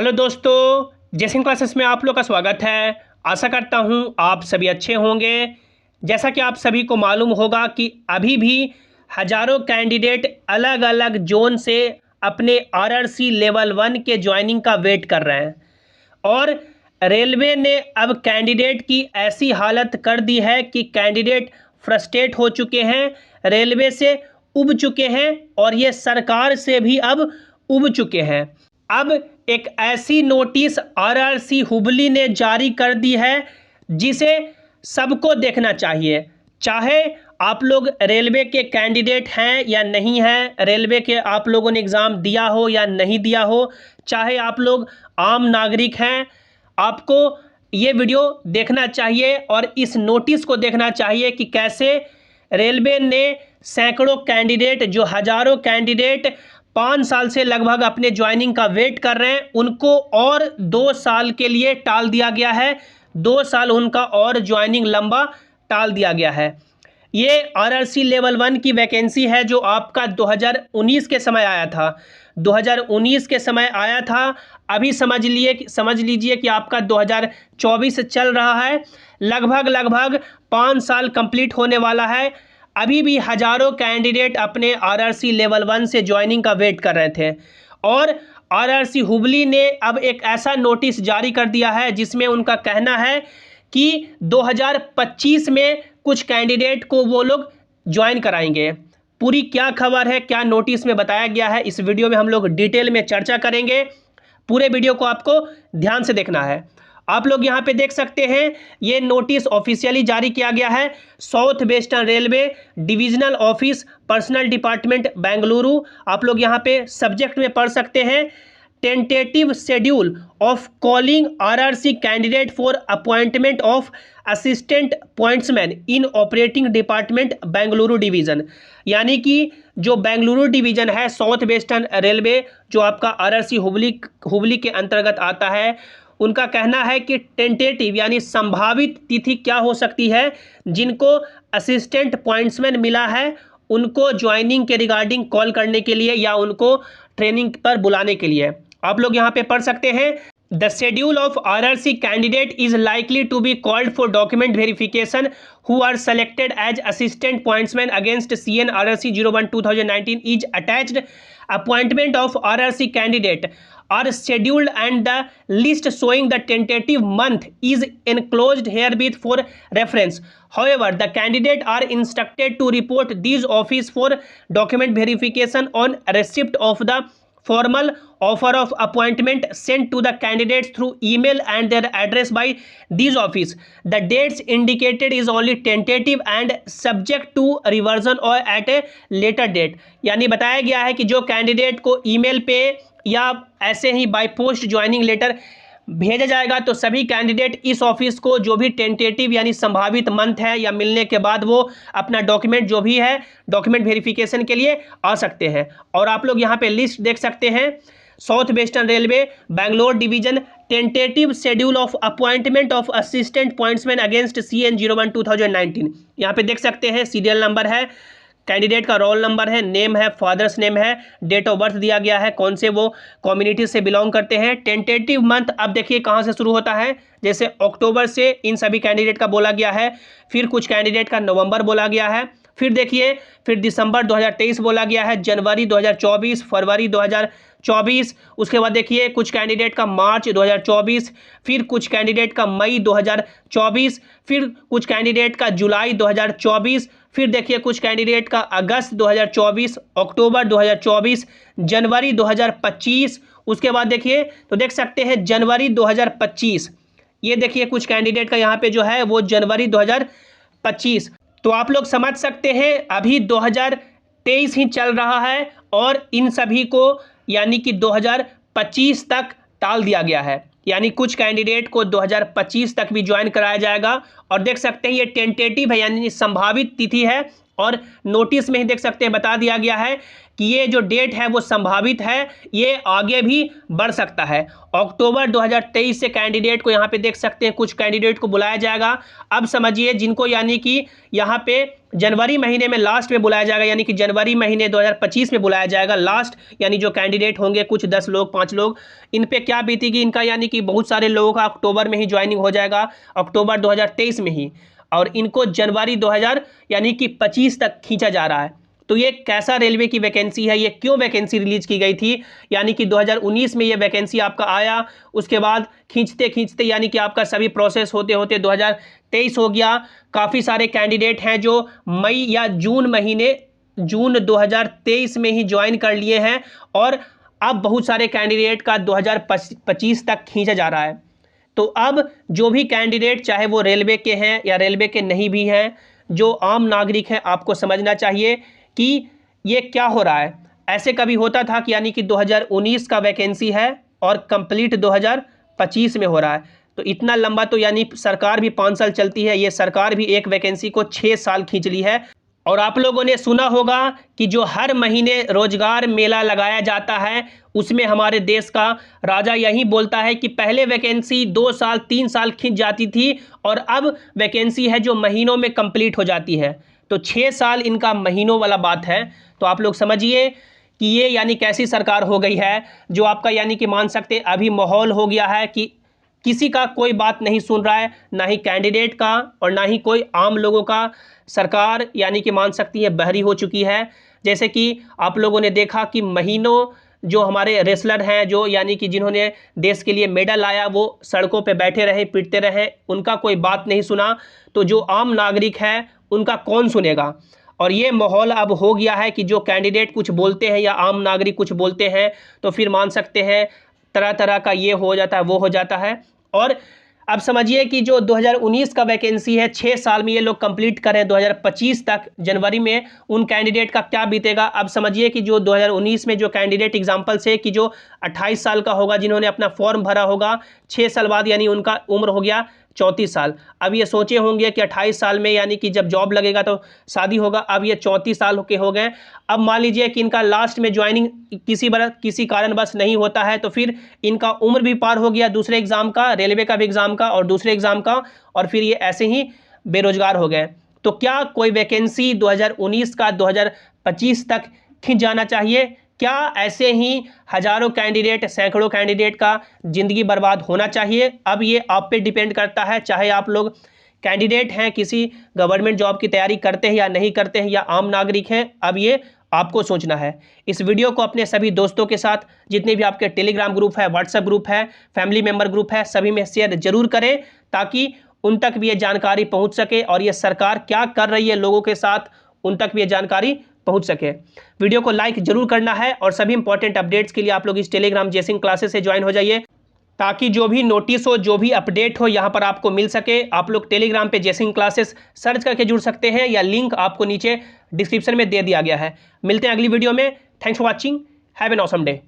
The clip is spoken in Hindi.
हेलो दोस्तों, जैसिन क्लासेस में आप लोग का स्वागत है। आशा करता हूं आप सभी अच्छे होंगे। जैसा कि आप सभी को मालूम होगा कि अभी भी हज़ारों कैंडिडेट अलग अलग जोन से अपने आरआरसी लेवल 1 के ज्वाइनिंग का वेट कर रहे हैं और रेलवे ने अब कैंडिडेट की ऐसी हालत कर दी है कि कैंडिडेट फ्रस्ट्रेट हो चुके हैं, रेलवे से उब चुके हैं और ये सरकार से भी अब उब चुके हैं। अब एक ऐसी नोटिस आरआरसी हुबली ने जारी कर दी है जिसे सबको देखना चाहिए, चाहे आप लोग रेलवे के कैंडिडेट हैं या नहीं हैं, रेलवे के आप लोगों ने एग्ज़ाम दिया हो या नहीं दिया हो, चाहे आप लोग आम नागरिक हैं, आपको ये वीडियो देखना चाहिए और इस नोटिस को देखना चाहिए कि कैसे रेलवे ने सैकड़ों कैंडिडेट, जो हज़ारों कैंडिडेट 5 साल से लगभग अपने ज्वाइनिंग का वेट कर रहे हैं, उनको और 2 साल के लिए टाल दिया गया है। 2 साल उनका और ज्वाइनिंग लंबा टाल दिया गया है। ये आरआरसी लेवल 1 की वैकेंसी है जो आपका 2019 के समय आया था। 2019 के समय आया था, अभी समझ लीजिए कि आपका 2024 चल रहा है। लगभग 5 साल कंप्लीट होने वाला है। अभी भी हज़ारों कैंडिडेट अपने आरआरसी लेवल 1 से ज्वाइनिंग का वेट कर रहे थे और आरआरसी हुबली ने अब एक ऐसा नोटिस जारी कर दिया है जिसमें उनका कहना है कि 2025 में कुछ कैंडिडेट को वो लोग ज्वाइन कराएंगे। पूरी क्या खबर है, क्या नोटिस में बताया गया है, इस वीडियो में हम लोग डिटेल में चर्चा करेंगे। पूरे वीडियो को आपको ध्यान से देखना है। आप लोग यहाँ पे देख सकते हैं, ये नोटिस ऑफिशियली जारी किया गया है। South western railway divisional office, personal department, Bengaluru. आप लोग यहाँ पे सब्जेक्ट में पढ़ सकते हैं, tentative schedule of calling RRC candidate for appointment of assistant pointsman in operating department Bengaluru division. यानी कि जो बेंगलुरु डिवीज़न है साउथ वेस्टर्न रेलवे, जो आपका आरआरसी हुबली के अंतर्गत आता है, उनका कहना है कि टेंटेटिव यानी संभावित तिथि क्या हो सकती है, जिनको असिस्टेंट पॉइंट्समैन मिला है उनको ज्वाइनिंग के रिगार्डिंग कॉल करने के लिए या उनको ट्रेनिंग पर बुलाने के लिए। आप लोग यहाँ पे पढ़ सकते हैं, the schedule of RRC candidate is likely to be called for document verification who are selected as assistant pointsman against CN RRC 01/2019 is attached. Appointment of RRC candidate are scheduled and the list showing the tentative month is enclosed herewith for reference. However, the candidate are instructed to report these office for document verification on receipt of the formal offer of appointment sent to the candidates through email and their address by these office. The dates indicated is only tentative and subject to revision or at a later date. यानी बताया गया है कि जो कैंडिडेट को ईमेल पे या ऐसे ही बाय पोस्ट ज्वाइनिंग लेटर भेजा जाएगा तो सभी कैंडिडेट इस ऑफिस को जो भी टेंटेटिव यानी संभावित मंथ है या मिलने के बाद वो अपना डॉक्यूमेंट जो भी है डॉक्यूमेंट वेरिफिकेशन के लिए आ सकते हैं। और आप लोग यहाँ पे लिस्ट देख सकते हैं, south western railway Bangalore division tentative schedule of appointment of assistant pointsman against CN 01/2019। यहाँ पे देख सकते हैं, सीरियल नंबर है, कैंडिडेट का रोल नंबर है, नेम है, फादर्स नेम है, डेट ऑफ बर्थ दिया गया है, कौन से वो कम्युनिटी से बिलोंग करते हैं। टेंटेटिव मंथ अब देखिए कहाँ से शुरू होता है, जैसे अक्टूबर से इन सभी कैंडिडेट का बोला गया है, फिर कुछ कैंडिडेट का नवंबर बोला गया है, फिर देखिए फिर दिसंबर 2023 बोला गया है, जनवरी 2024, फरवरी 2024, उसके बाद देखिए कुछ कैंडिडेट का मार्च 2024, फिर कुछ कैंडिडेट का मई 2024, फिर कुछ कैंडिडेट का जुलाई 2024, फिर देखिए कुछ कैंडिडेट का अगस्त 2024, अक्टूबर 2024, जनवरी 2025, उसके बाद देखिए तो देख सकते हैं जनवरी 2025। ये देखिए कुछ कैंडिडेट का यहाँ पे जो है वो जनवरी 2025। तो आप लोग समझ सकते हैं अभी 2023 ही चल रहा है और इन सभी को यानी कि 2025 तक टाल दिया गया है। यानी कुछ कैंडिडेट को 2025 तक भी ज्वाइन कराया जाएगा। और देख सकते हैं ये टेंटेटिव है यानी संभावित तिथि है और नोटिस में ही देख सकते हैं बता दिया गया है कि ये जो डेट है वो संभावित है, ये आगे भी बढ़ सकता है। अक्टूबर 2023 से कैंडिडेट को यहाँ पे देख सकते हैं कुछ कैंडिडेट को बुलाया जाएगा। अब समझिए जिनको यानी कि यहाँ पे जनवरी महीने में लास्ट में बुलाया जाएगा, यानी कि जनवरी महीने 2025 में बुलाया जाएगा लास्ट, यानी जो कैंडिडेट होंगे कुछ 10 लोग 5 लोग, इन पे क्या बीतेगी इनका, यानी कि बहुत सारे लोगों का अक्टूबर में ही ज्वाइनिंग हो जाएगा, अक्टूबर 2023 में ही, और इनको जनवरी 2000 यानी कि 25 तक खींचा जा रहा है। तो ये कैसा रेलवे की वैकेंसी है, ये क्यों वैकेंसी रिलीज की गई थी, यानी कि 2019 में ये वैकेंसी आपका आया, उसके बाद खींचते खींचते यानी कि आपका सभी प्रोसेस होते होते 2023 हो गया। काफ़ी सारे कैंडिडेट हैं जो मई या जून 2023 में ही ज्वाइन कर लिए हैं, और अब बहुत सारे कैंडिडेट का 2025 तक खींचा जा रहा है। तो अब जो भी कैंडिडेट चाहे वो रेलवे के हैं या रेलवे के नहीं भी हैं, जो आम नागरिक हैं, आपको समझना चाहिए कि ये क्या हो रहा है। ऐसे कभी होता था कि यानी कि 2019 का वैकेंसी है और कंप्लीट 2025 में हो रहा है, तो इतना लंबा तो यानी सरकार भी 5 साल चलती है, ये सरकार भी एक वैकेंसी को 6 साल खींच ली है। और आप लोगों ने सुना होगा कि जो हर महीने रोजगार मेला लगाया जाता है, उसमें हमारे देश का राजा यही बोलता है कि पहले वैकेंसी 2 साल 3 साल खींच जाती थी और अब वैकेंसी है जो महीनों में कंप्लीट हो जाती है। तो 6 साल इनका महीनों वाला बात है। तो आप लोग समझिए कि ये यानी कैसी सरकार हो गई है, जो आपका यानी कि मान सकते अभी माहौल हो गया है कि किसी का कोई बात नहीं सुन रहा है, ना ही कैंडिडेट का और ना ही कोई आम लोगों का। सरकार यानी कि मान सकती है बहरी हो चुकी है। जैसे कि आप लोगों ने देखा कि महीनों जो हमारे रेसलर हैं, जो यानी कि जिन्होंने देश के लिए मेडल लाया, वो सड़कों पे बैठे रहे, पीटते रहे, उनका कोई बात नहीं सुना। तो जो आम नागरिक है उनका कौन सुनेगा। और ये माहौल अब हो गया है कि जो कैंडिडेट कुछ बोलते हैं या आम नागरिक कुछ बोलते हैं तो फिर मान सकते हैं तरह तरह का ये हो जाता है, वो हो जाता है। और अब समझिए कि जो 2019 का वैकेंसी है, 6 साल में ये लोग कंप्लीट करें 2025 तक जनवरी में, उन कैंडिडेट का क्या बीतेगा। अब समझिए कि जो 2019 में जो कैंडिडेट एग्जाम्पल से कि जो 28 साल का होगा, जिन्होंने अपना फॉर्म भरा होगा, 6 साल बाद यानी उनका उम्र हो गया 34 साल। अब ये सोचे होंगे कि 28 साल में यानी कि जब जॉब लगेगा तो शादी होगा, अब ये 34 साल के हो गए। अब मान लीजिए कि इनका लास्ट में ज्वाइनिंग किसी कारणवश नहीं होता है, तो फिर इनका उम्र भी पार हो गया दूसरे एग्ज़ाम का, रेलवे का भी एग्ज़ाम का और दूसरे एग्ज़ाम का, और फिर ये ऐसे ही बेरोजगार हो गए। तो क्या कोई वैकेंसी 2019 का 2025 तक खिंच जाना चाहिए? क्या ऐसे ही हजारों कैंडिडेट, सैकड़ों कैंडिडेट का ज़िंदगी बर्बाद होना चाहिए? अब ये आप पे डिपेंड करता है, चाहे आप लोग कैंडिडेट हैं, किसी गवर्नमेंट जॉब की तैयारी करते हैं या नहीं करते हैं, या आम नागरिक हैं, अब ये आपको सोचना है। इस वीडियो को अपने सभी दोस्तों के साथ, जितने भी आपके टेलीग्राम ग्रुप है, व्हाट्सएप ग्रुप है, फैमिली मेम्बर ग्रुप है, सभी में शेयर जरूर करें ताकि उन तक भी ये जानकारी पहुँच सके और ये सरकार क्या कर रही है लोगों के साथ, उन तक भी ये जानकारी पहुंच सके। वीडियो को लाइक जरूर करना है और सभी इंपॉर्टेंट अपडेट्स के लिए आप लोग इस टेलीग्राम जय सिंह क्लासेस से ज्वाइन हो जाइए, ताकि जो भी नोटिस हो, जो भी अपडेट हो, यहाँ पर आपको मिल सके। आप लोग टेलीग्राम पे जय सिंह क्लासेस सर्च करके जुड़ सकते हैं, या लिंक आपको नीचे डिस्क्रिप्शन में दे दिया गया है। मिलते हैं अगली वीडियो में। Thanks for watching, have an awesome day.